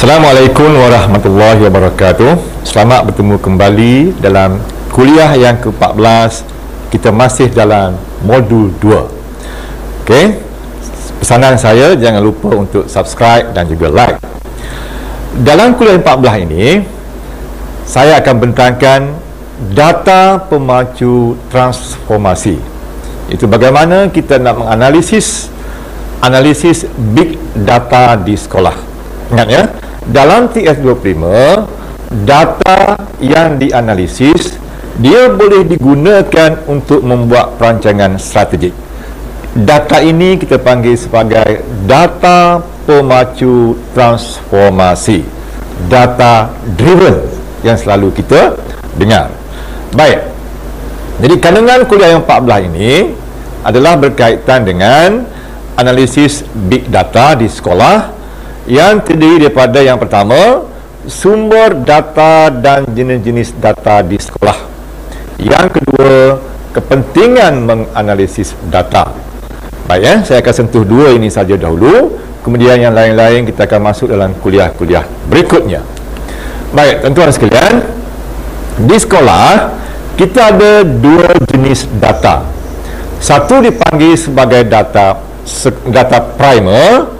Assalamualaikum warahmatullahi wabarakatuh. Selamat bertemu kembali dalam kuliah yang ke-14. Kita masih dalam modul 2. Okey. Pesanan saya, jangan lupa untuk subscribe dan juga like. Dalam kuliah 14 ini, saya akan bentangkan data pemacu transformasi. Itu bagaimana kita nak menganalisis big data di sekolah. Ingat ya, dalam TS25, data yang dianalisis dia boleh digunakan untuk membuat perancangan strategik. Data ini kita panggil sebagai data pemacu transformasi, data driven yang selalu kita dengar. Baik, jadi kandungan kuliah yang 14 ini adalah berkaitan dengan analisis big data di sekolah, yang terdiri daripada yang pertama, sumber data dan jenis-jenis data di sekolah. Yang kedua, kepentingan menganalisis data. Baik ya, saya akan sentuh dua ini saja dahulu, kemudian yang lain-lain kita akan masuk dalam kuliah-kuliah berikutnya. Baik, tuan-tuan sekalian, di sekolah kita ada dua jenis data. Satu dipanggil sebagai data primer,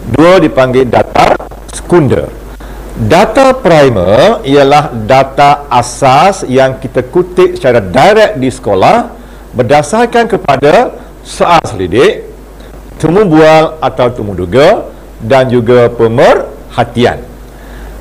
dua dipanggil data sekunder. Data primer ialah data asas yang kita kutip secara direct di sekolah berdasarkan kepada soal selidik, temu bual atau temu duga dan juga pemerhatian.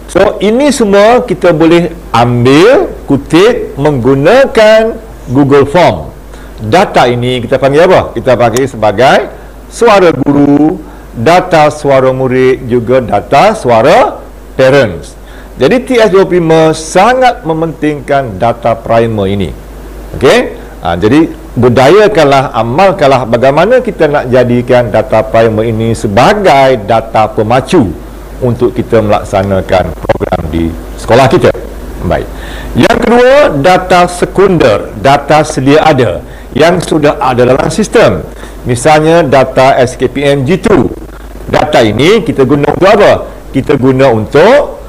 So, ini semua kita boleh ambil, kutip menggunakan Google Form. Data ini kita panggil apa? Kita panggil sebagai suara guru, data suara murid, juga data suara parents. Jadi TS25 sangat mementingkan data primer ini. Okey? Jadi budayakanlah, amalkanlah bagaimana kita nak jadikan data primer ini sebagai data pemacu untuk kita melaksanakan program di sekolah kita. Baik. Yang kedua, data sekunder, data sedia ada yang sudah ada dalam sistem. Misalnya data SKPM G2. Data ini kita guna untuk apa? Kita guna untuk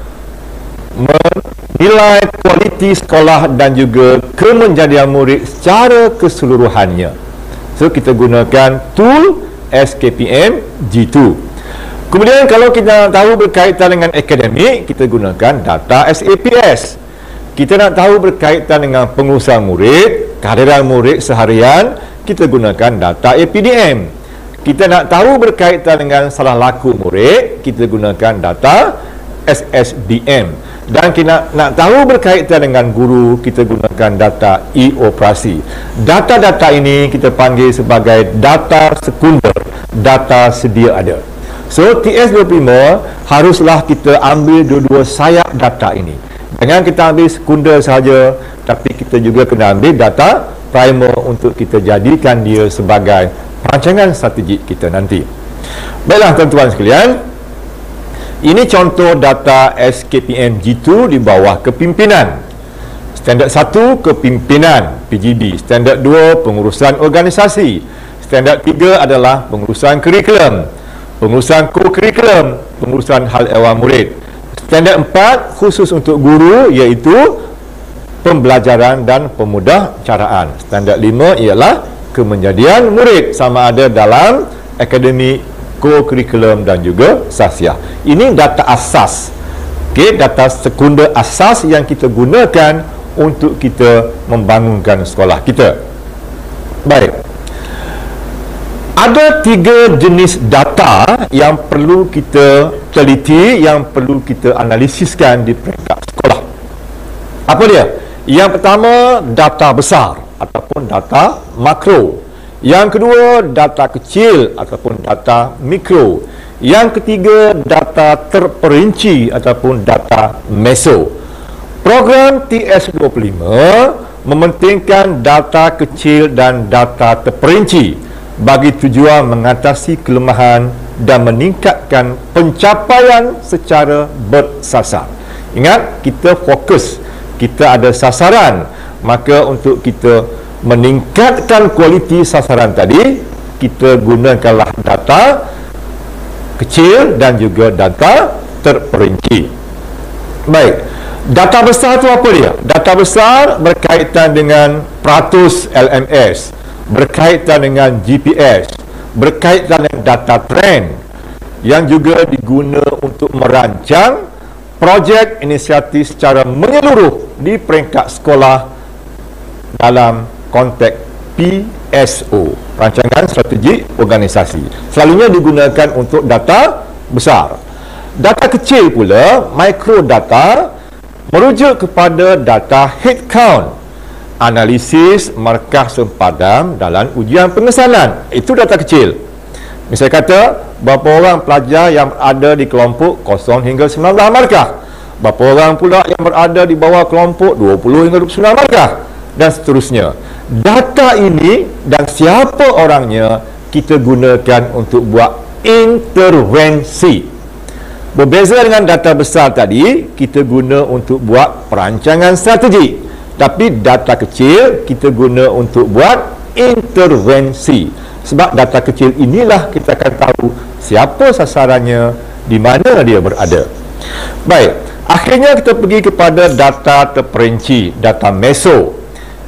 menilai kualiti sekolah dan juga kemenjadian murid secara keseluruhannya. So, kita gunakan tool SKPM G2. Kemudian kalau kita nak tahu berkaitan dengan akademik, kita gunakan data SAPS. Kita nak tahu berkaitan dengan pengurusan murid, kehadiran murid seharian, kita gunakan data APDM. Kita nak tahu berkaitan dengan salah laku murid, kita gunakan data SSBM. Dan kita nak tahu berkaitan dengan guru, kita gunakan data e-operasi. Data-data ini kita panggil sebagai data sekunder, data sedia ada. So, TS25 haruslah kita ambil dua-dua sayap data ini. Jangan kita ambil sekunder saja, tapi kita juga kena ambil data primer untuk kita jadikan dia sebagai perancangan strategik kita nanti. Baiklah tuan-tuan sekalian, ini contoh data SKPM G2 di bawah kepimpinan. Standard 1 kepimpinan PGB, standard 2 pengurusan organisasi, standard 3 adalah pengurusan kurikulum, pengurusan co-curriculum, pengurusan hal ehwal murid. Standard 4 khusus untuk guru, iaitu pembelajaran dan pemudahcaraan. Standard 5 ialah kemenjadian murid, sama ada dalam akademik, co-curriculum dan juga sasiah. Ini data asas. Okey, data sekunder asas yang kita gunakan untuk kita membangunkan sekolah kita. Baik. Ada tiga jenis data yang perlu kita teliti, yang perlu kita analisiskan di peringkat sekolah. Apa dia? Yang pertama, data besar ataupun data makro. Yang kedua, data kecil ataupun data mikro. Yang ketiga, data terperinci ataupun data meso. Program TS25 mementingkan data kecil dan data terperinci bagi tujuan mengatasi kelemahan dan meningkatkan pencapaian secara bersasar. Ingat, kita fokus, kita ada sasaran. Maka untuk kita meningkatkan kualiti sasaran tadi, kita gunakanlah data kecil dan juga data terperinci. Baik, data besar tu apa dia? Data besar berkaitan dengan peratus LMS, berkaitan dengan GPS, berkaitan dengan data trend yang juga diguna untuk merancang projek inisiatif secara menyeluruh di peringkat sekolah dalam konteks PSO, Rancangan Strategik Organisasi. Selalunya digunakan untuk data besar. Data kecil pula, microdata, merujuk kepada data head count, analisis markah sempadan dalam ujian pengesanan. Itu data kecil. Misalnya kata, berapa orang pelajar yang ada di kelompok 0 hingga 19 markah, berapa orang pula yang berada di bawah kelompok 20 hingga 29 markah, dan seterusnya. Data ini dan siapa orangnya kita gunakan untuk buat intervensi. Berbeza dengan data besar tadi, kita guna untuk buat perancangan strategi. Tapi data kecil kita guna untuk buat intervensi. Sebab data kecil inilah kita akan tahu siapa sasarannya, di mana dia berada. Baik, akhirnya kita pergi kepada data terperinci, data meso,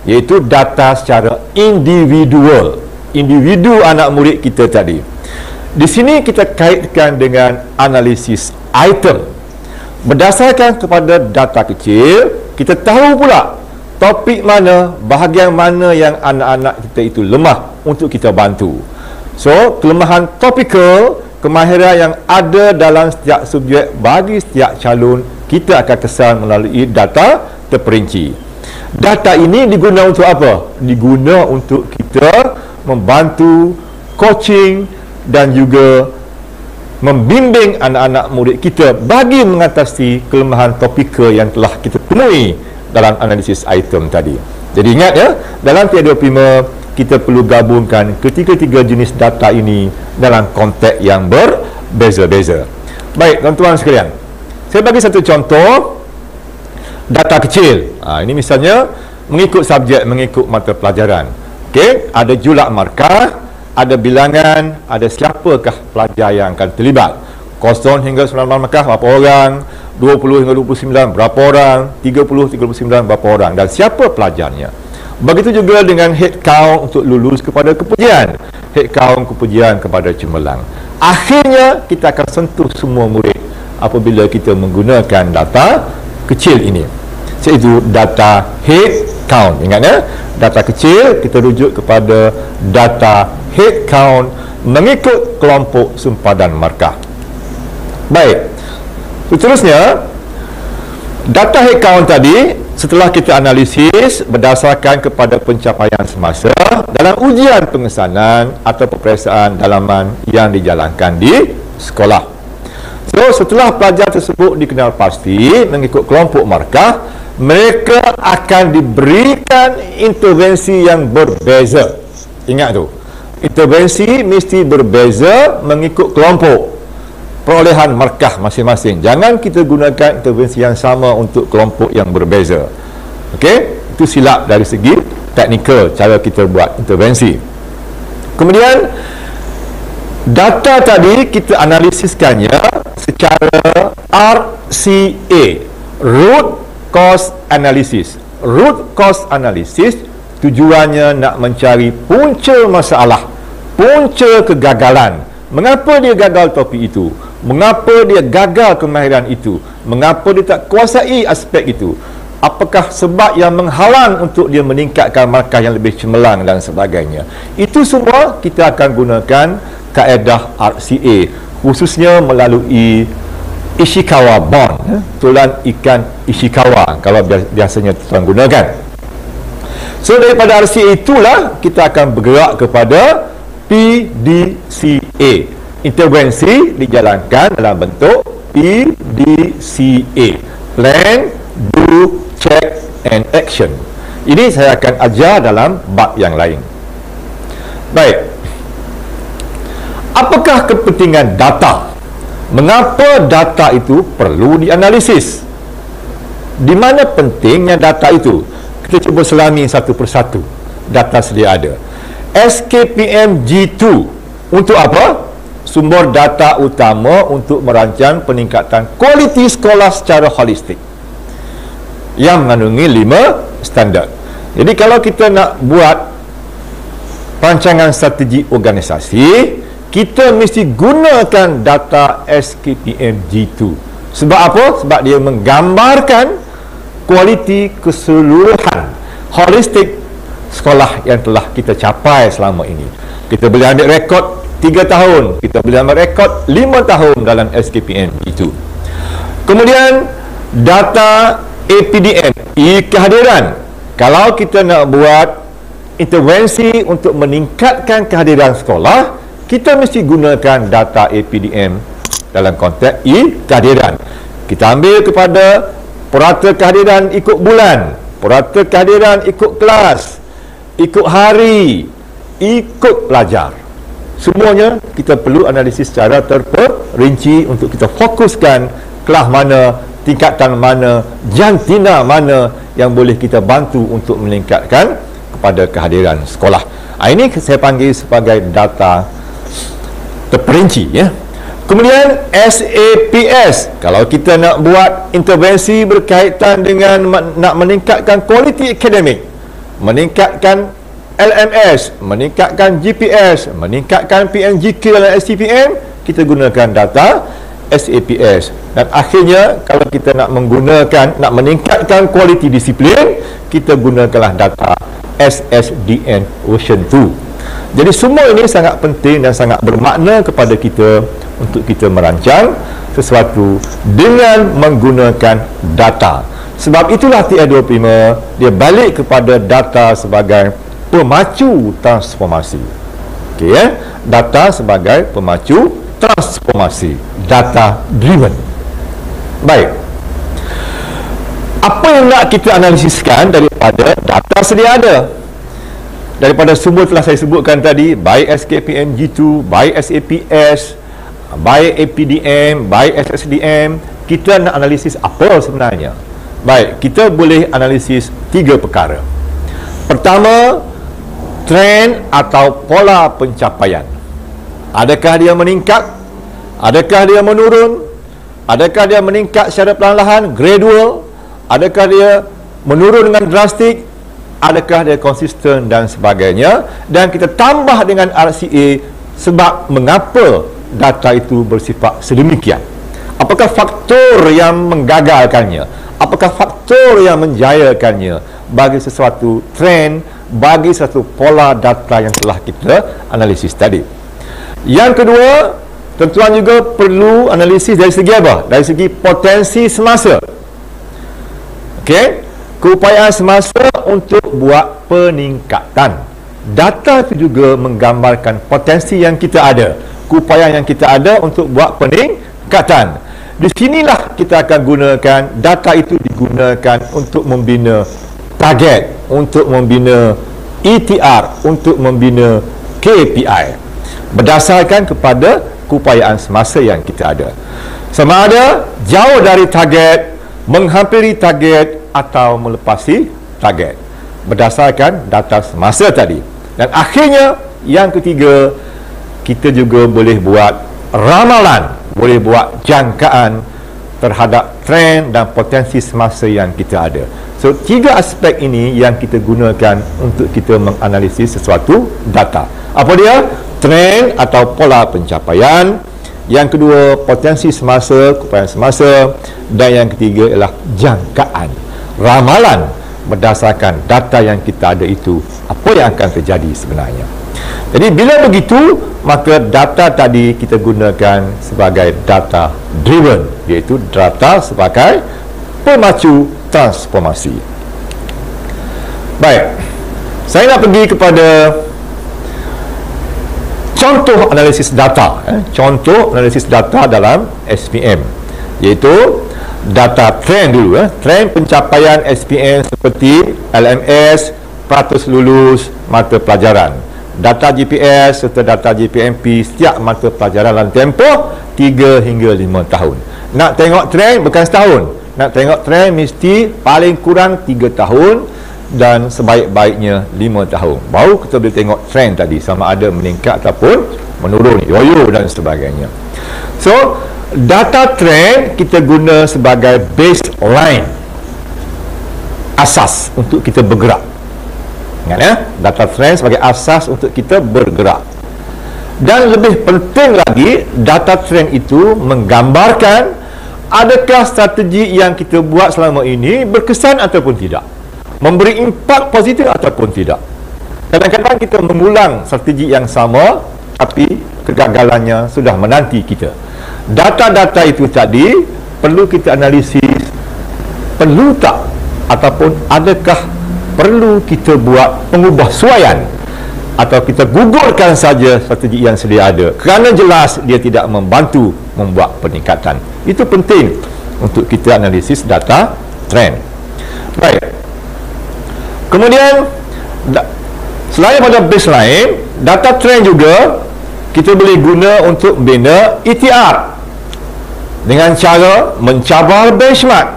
iaitu data secara individual, individu anak murid kita tadi. Di sini kita kaitkan dengan analisis item. Berdasarkan kepada data kecil, kita tahu pula topik mana, bahagian mana yang anak-anak kita itu lemah untuk kita bantu. So, kelemahan topikal, kemahiran yang ada dalam setiap subjek bagi setiap calon, kita akan kesan melalui data terperinci. Data ini diguna untuk apa? Diguna untuk kita membantu coaching dan juga membimbing anak-anak murid kita bagi mengatasi kelemahan topikal yang telah kita temui dalam analisis item tadi. Jadi ingat ya, dalam P25 kita perlu gabungkan ketiga-tiga jenis data ini dalam konteks yang berbeza-beza. Baik, tuan-tuan sekalian, saya bagi satu contoh data kecil. Ini misalnya mengikut subjek, mengikut mata pelajaran. Okey, ada julak markah, ada bilangan, ada siapakah pelajar yang akan terlibat. 0 hingga 19 markah berapa orang, 20 hingga 29 berapa orang, 30-39 berapa orang, dan siapa pelajarnya. Begitu juga dengan head count untuk lulus kepada kepujian, head count kepujian kepada cemerlang. Akhirnya kita akan sentuh semua murid apabila kita menggunakan data kecil ini, iaitu data head count. Ingat ya, data kecil kita rujuk kepada data head count mengikut kelompok sempadan markah. Baik, seterusnya data head count tadi setelah kita analisis berdasarkan kepada pencapaian semasa dalam ujian pengesanan atau peperiksaan dalaman yang dijalankan di sekolah. So, setelah pelajar tersebut dikenal pasti mengikut kelompok markah, mereka akan diberikan intervensi yang berbeza. Ingat tu, intervensi mesti berbeza mengikut kelompok perolehan markah masing-masing. Jangan kita gunakan intervensi yang sama untuk kelompok yang berbeza. Okey, itu silap dari segi teknikal cara kita buat intervensi. Kemudian data tadi kita analisiskannya secara RCA, root cause analysis. Root cause analysis tujuannya nak mencari punca masalah, punca kegagalan. Mengapa dia gagal topik itu? Mengapa dia gagal kemahiran itu? Mengapa dia tak kuasai aspek itu? Apakah sebab yang menghalang untuk dia meningkatkan markah yang lebih cemerlang dan sebagainya? Itu semua kita akan gunakan kaedah RCA, khususnya melalui Ishikawa bond, tulan ikan Ishikawa kalau biasanya tuan gunakan. So daripada RCA itulah kita akan bergerak kepada PDCA. Intervensi dijalankan dalam bentuk PDCA, Plan, Do, Check and Action. Ini saya akan ajar dalam bab yang lain. Baik, apakah kepentingan data? Mengapa data itu perlu dianalisis? Di mana pentingnya data itu? Kita cuba selami satu persatu data sedia ada. SKPM G2 untuk apa? sumber data utama untuk merancang peningkatan kualiti sekolah secara holistik yang mengandungi 5 standard. Jadi kalau kita nak buat rancangan strategi organisasi, kita mesti gunakan data SKPM G2. Sebab apa? Sebab dia menggambarkan kualiti keseluruhan holistik sekolah yang telah kita capai selama ini. Kita boleh ambil rekod 3 tahun, kita boleh ambil rekod 5 tahun dalam SKPM itu. Kemudian data APDM, kehadiran. Kalau kita nak buat intervensi untuk meningkatkan kehadiran sekolah, kita mesti gunakan data APDM dalam konteks kehadiran. Kita ambil kepada purata kehadiran ikut bulan, purata kehadiran ikut kelas, ikut hari, ikut pelajar. Semuanya kita perlu analisis secara terperinci untuk kita fokuskan kelas mana, tingkatan mana, jantina mana yang boleh kita bantu untuk meningkatkan kepada kehadiran sekolah. Ini saya panggil sebagai data terperinci, ya. Kemudian SAPS, kalau kita nak buat intervensi berkaitan dengan nak meningkatkan kualiti akademik, meningkatkan LMS, meningkatkan GPS, meningkatkan PMGK dalam SCPM, kita gunakan data SAPS. Dan akhirnya kalau kita nak meningkatkan kualiti disiplin, kita gunakanlah data SSDN version 2. Jadi semua ini sangat penting dan sangat bermakna kepada kita untuk kita merancang sesuatu dengan menggunakan data. Sebab itulah TI25 dia balik kepada data sebagai pemacu transformasi. Okey, ya. Data sebagai pemacu transformasi, data driven. Baik. Apa yang nak kita analisiskan daripada data sedia ada? Daripada sumber telah saya sebutkan tadi, baik SKPM G2, baik SAPS, baik APDM, baik SSDM, kita nak analisis apa sebenarnya? Baik, kita boleh analisis 3 perkara. Pertama, trend atau pola pencapaian. Adakah dia meningkat? Adakah dia menurun? Adakah dia meningkat secara perlahan-lahan, gradual? Adakah dia menurun dengan drastik? Adakah dia konsisten dan sebagainya? Dan kita tambah dengan RCA sebab mengapa data itu bersifat sedemikian. Apakah faktor yang menggagalkannya? Apakah faktor yang menjayakannya bagi sesuatu trend, bagi satu pola data yang telah kita analisis tadi. Yang kedua, tuan-tuan juga perlu analisis dari segi apa? Dari segi potensi semasa. Okey, keupayaan semasa untuk buat peningkatan. Data itu juga menggambarkan potensi yang kita ada, keupayaan yang kita ada untuk buat peningkatan. Di sinilah kita akan gunakan data itu, digunakan untuk membina target, untuk membina ETR, untuk membina KPI berdasarkan kepada keupayaan semasa yang kita ada. Sama ada jauh dari target, menghampiri target atau melepasi target berdasarkan data semasa tadi. Dan akhirnya yang ketiga, kita juga boleh buat ramalan, boleh buat jangkaan terhadap trend dan potensi semasa yang kita ada. So, 3 aspek ini yang kita gunakan untuk kita menganalisis sesuatu data. Apa dia? Trend atau pola pencapaian. Yang kedua, potensi semasa, keupayaan semasa. Dan yang ketiga ialah jangkaan, ramalan berdasarkan data yang kita ada itu, apa yang akan terjadi sebenarnya. Jadi bila begitu, maka data tadi kita gunakan sebagai data driven, iaitu data sebagai pemacu transformasi. Baik, saya nak pergi kepada contoh analisis data, contoh analisis data dalam SPM, iaitu data trend dulu, trend pencapaian SPM seperti LMS, peratus lulus mata pelajaran, data GPS serta data GPMP setiap mata pelajaran dalam tempoh 3 hingga 5 tahun. Nak tengok trend bukan setahun, nak tengok trend mesti paling kurang 3 tahun, dan sebaik-baiknya 5 tahun. Baru kita boleh tengok trend tadi sama ada meningkat ataupun menurun, yoyo dan sebagainya. So, data trend kita guna sebagai baseline, asas untuk kita bergerak. Ingat ya, data trend sebagai asas untuk kita bergerak. Dan lebih penting lagi, data trend itu menggambarkan adakah strategi yang kita buat selama ini berkesan ataupun tidak, memberi impak positif ataupun tidak. Kadang-kadang kita mengulang strategi yang sama tapi kegagalannya sudah menanti kita. Data-data itu tadi perlu kita analisis, perlu tak ataupun adakah perlu kita buat pengubahsuaian atau kita gugurkan saja strategi yang sedia ada kerana jelas dia tidak membantu membuat peningkatan. Itu penting untuk kita analisis data trend. Baik. Kemudian selain pada baseline, data trend juga kita boleh guna untuk bina ETR dengan cara mencabar benchmark,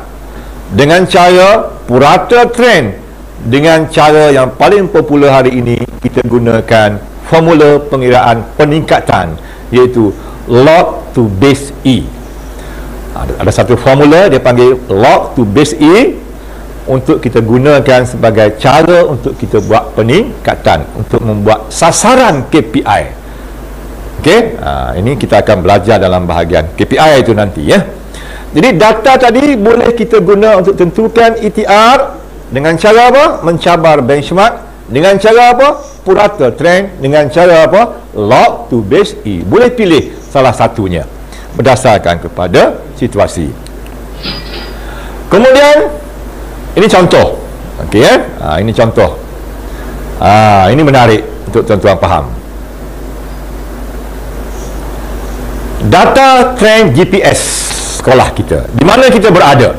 dengan cara purata trend, dengan cara yang paling popular hari ini kita gunakan formula pengiraan peningkatan, iaitu log to base E. Ada satu formula dia panggil log to base E untuk kita gunakan sebagai cara untuk kita buat peningkatan, untuk membuat sasaran KPI. Okey, ini kita akan belajar dalam bahagian KPI itu nanti ya. Jadi data tadi boleh kita guna untuk tentukan ETR dengan cara apa? Mencabar benchmark, dengan cara apa? Purata trend, dengan cara apa? Log to base E. Boleh pilih salah satunya berdasarkan kepada situasi. Kemudian ini contoh. Okey ya. Ini contoh. Ini menarik untuk tuan-tuan faham. Data trend GPS sekolah kita. Di mana kita berada?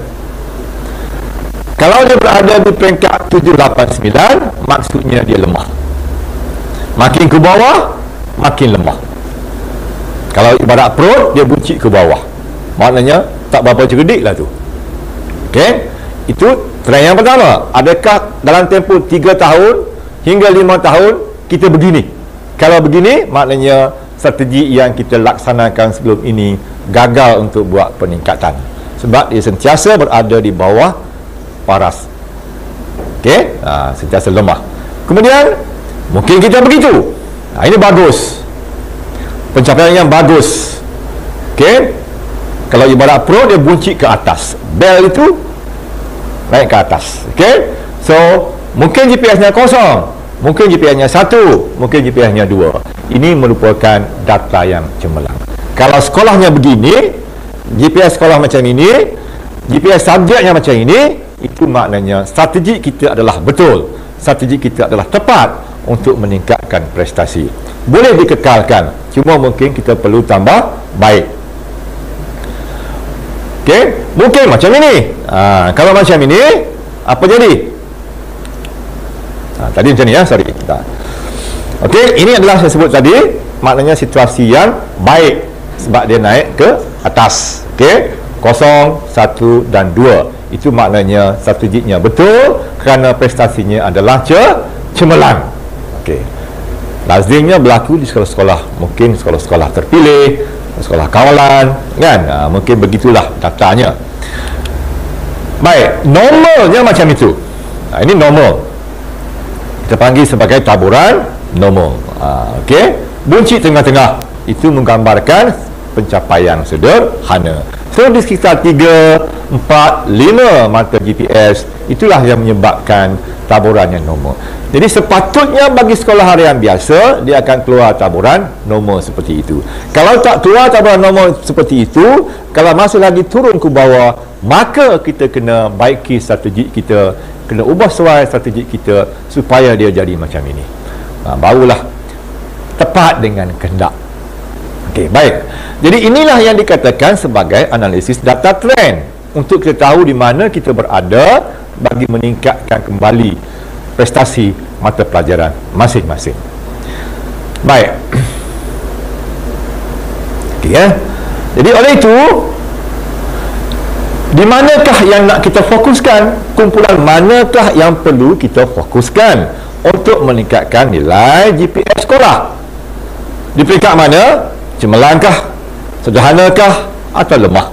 Kalau dia berada di peringkat 789, maksudnya dia lemah. Makin ke bawah, makin lemah. Kalau ibarat perut, dia buncit ke bawah. Maknanya tak berapa cerdik lah tu. Okey? Itu trend yang pertama. Adakah dalam tempoh 3 tahun hingga 5 tahun kita begini? Kalau begini, maknanya strategi yang kita laksanakan sebelum ini gagal untuk buat peningkatan, sebab dia sentiasa berada di bawah paras. Okey, sentiasa lemah. Kemudian mungkin kita begitu. Ini bagus, pencapaian yang bagus. Okey, kalau ibarat pro, dia buncit ke atas, bell itu naik ke atas. Okey, so mungkin GPS-nya kosong, mungkin GPS-nya 1, mungkin GPS-nya 2. Ini merupakan data yang cemerlang. Kalau sekolahnya begini, GPS sekolah macam ini, GPS subjeknya macam ini, itu maknanya strategi kita adalah betul, strategi kita adalah tepat untuk meningkatkan prestasi. Boleh dikekalkan, cuma mungkin kita perlu tambah baik. Okey, mungkin macam ini. Kalau macam ini, apa jadi? Tadi macam ni ya, sorry. Okey, ini adalah saya sebut tadi, maknanya situasi yang baik sebab dia naik ke atas. Okey, 0, 1 dan 2. Itu maknanya strateginya betul kerana prestasinya adalah cemerlang. Okey. Lazimnya berlaku di sekolah-sekolah, mungkin sekolah-sekolah terpilih, sekolah kawalan, kan? Mungkin begitulah datanya. Baik, normalnya macam itu. Ini normal. Kita panggil sebagai taburan normal. Okey, buncit tengah-tengah itu menggambarkan pencapaian sederhana. So di sekitar 3, 4, 5 mata GPS, itulah yang menyebabkan taburan yang normal. Jadi sepatutnya bagi sekolah harian biasa, dia akan keluar taburan normal seperti itu. Kalau tak keluar taburan normal seperti itu, kalau masih lagi turun ke bawah, maka kita kena baiki strategi kita, kena ubah suai strategi kita supaya dia jadi macam ini. Barulah tepat dengan kehendak. Okey, baik. Jadi inilah yang dikatakan sebagai analisis data trend, untuk kita tahu di mana kita berada bagi meningkatkan kembali prestasi mata pelajaran masing-masing. Baik. Okey ya. Jadi oleh itu, Di manakah yang nak kita fokuskan? Kumpulan manakah yang perlu kita fokuskan untuk meningkatkan nilai GPS sekolah? Di peringkat mana? Cemerlangkah, sederhanakah, atau lemah?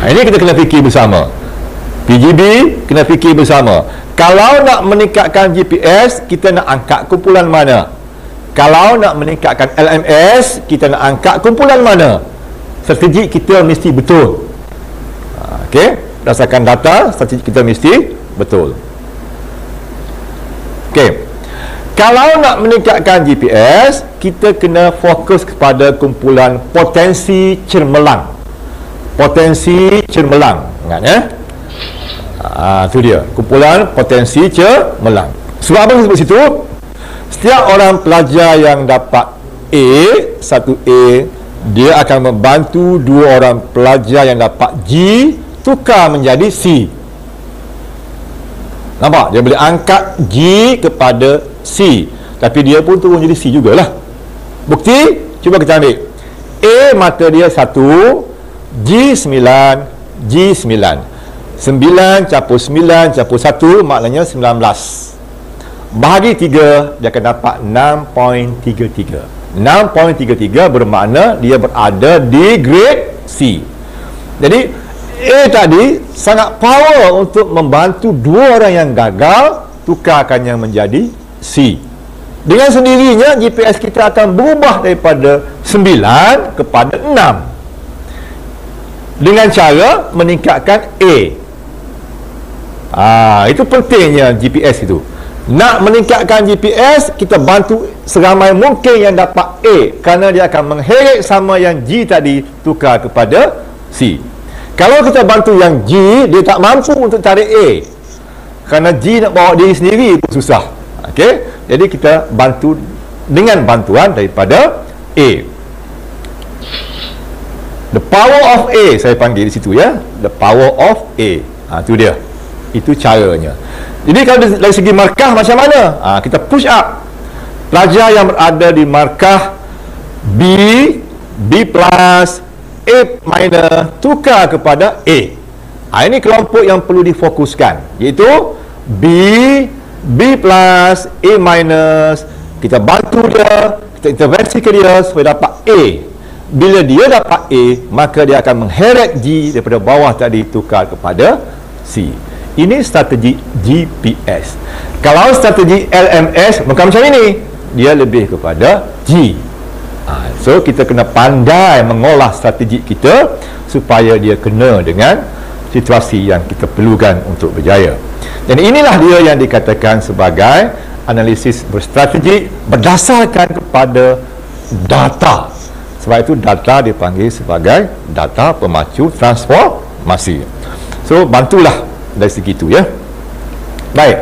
Ini kita kena fikir bersama. PGB kena fikir bersama. Kalau nak meningkatkan GPS, kita nak angkat kumpulan mana? Kalau nak meningkatkan LMS, kita nak angkat kumpulan mana? Strategi kita mesti betul. Okey, berdasarkan data, strategi kita mesti betul. Okey. Kalau nak meningkatkan GPS, kita kena fokus kepada kumpulan potensi cermelang. Potensi cermelang. Ingat ya? Itu dia, kumpulan potensi cermelang. Sebab apa sebut situ? Setiap orang pelajar yang dapat A, 1A, dia akan membantu dua orang pelajar yang dapat G tukar menjadi C. Nampak? Dia boleh angkat G kepada C, tapi dia pun turun jadi C jugalah. Bukti? Cuba kita ambil A, mata dia 1, G 9, G 9. 9 campur 9 campur 1 maknanya 19. Bahagi 3, dia akan dapat 6.33. 6.33 bermakna dia berada di grade C. Jadi A tadi sangat power untuk membantu dua orang yang gagal tukarkannya menjadi C. Dengan sendirinya GPS kita akan berubah daripada 9 kepada 6 dengan cara meningkatkan A. Itu pentingnya GPS itu. Nak meningkatkan GPS, kita bantu seramai mungkin yang dapat A, kerana dia akan mengheret sama yang G tadi tukar kepada C. Kalau kita bantu yang G, dia tak mampu untuk cari A, kerana G nak bawa diri sendiri pun susah. Okey, jadi kita bantu dengan bantuan daripada A. The power of A saya panggil di situ ya. The power of A. Itu dia. Itu caranya. Jadi kalau dari segi markah macam mana? Kita push up pelajar yang berada di markah B, B+, A minor tukar kepada A. Ini kelompok yang perlu difokuskan, iaitu B, B+, A minus. Kita bantu dia, kita intervensi ke dia supaya dapat A. Bila dia dapat A, maka dia akan mengheret G daripada bawah tadi tukar kepada C. Ini strategi GPS. Kalau strategi LMS bukan macam ini, dia lebih kepada G. So kita kena pandai mengolah strategi kita supaya dia kena dengan situasi yang kita perlukan untuk berjaya. Dan inilah dia yang dikatakan sebagai analisis berstrategi berdasarkan kepada data. Sebab itu data dipanggil sebagai data pemacu transformasi. So bantulah dari segi itu ya. Baik.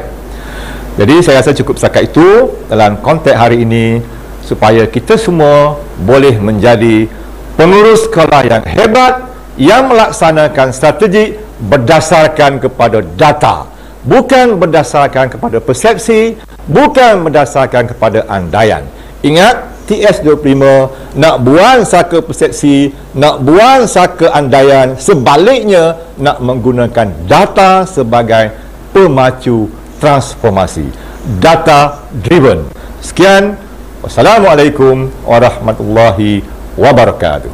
Jadi saya rasa cukup setakat itu dalam konteks hari ini, supaya kita semua boleh menjadi pengurus sekolah yang hebat, yang melaksanakan strategi berdasarkan kepada data, bukan berdasarkan kepada persepsi, bukan berdasarkan kepada andaian. Ingat, TS25 nak buang saka persepsi, nak buang saka andaian, sebaliknya nak menggunakan data sebagai pemacu transformasi. Data driven. Sekian. Wassalamualaikum warahmatullahi wabarakatuh.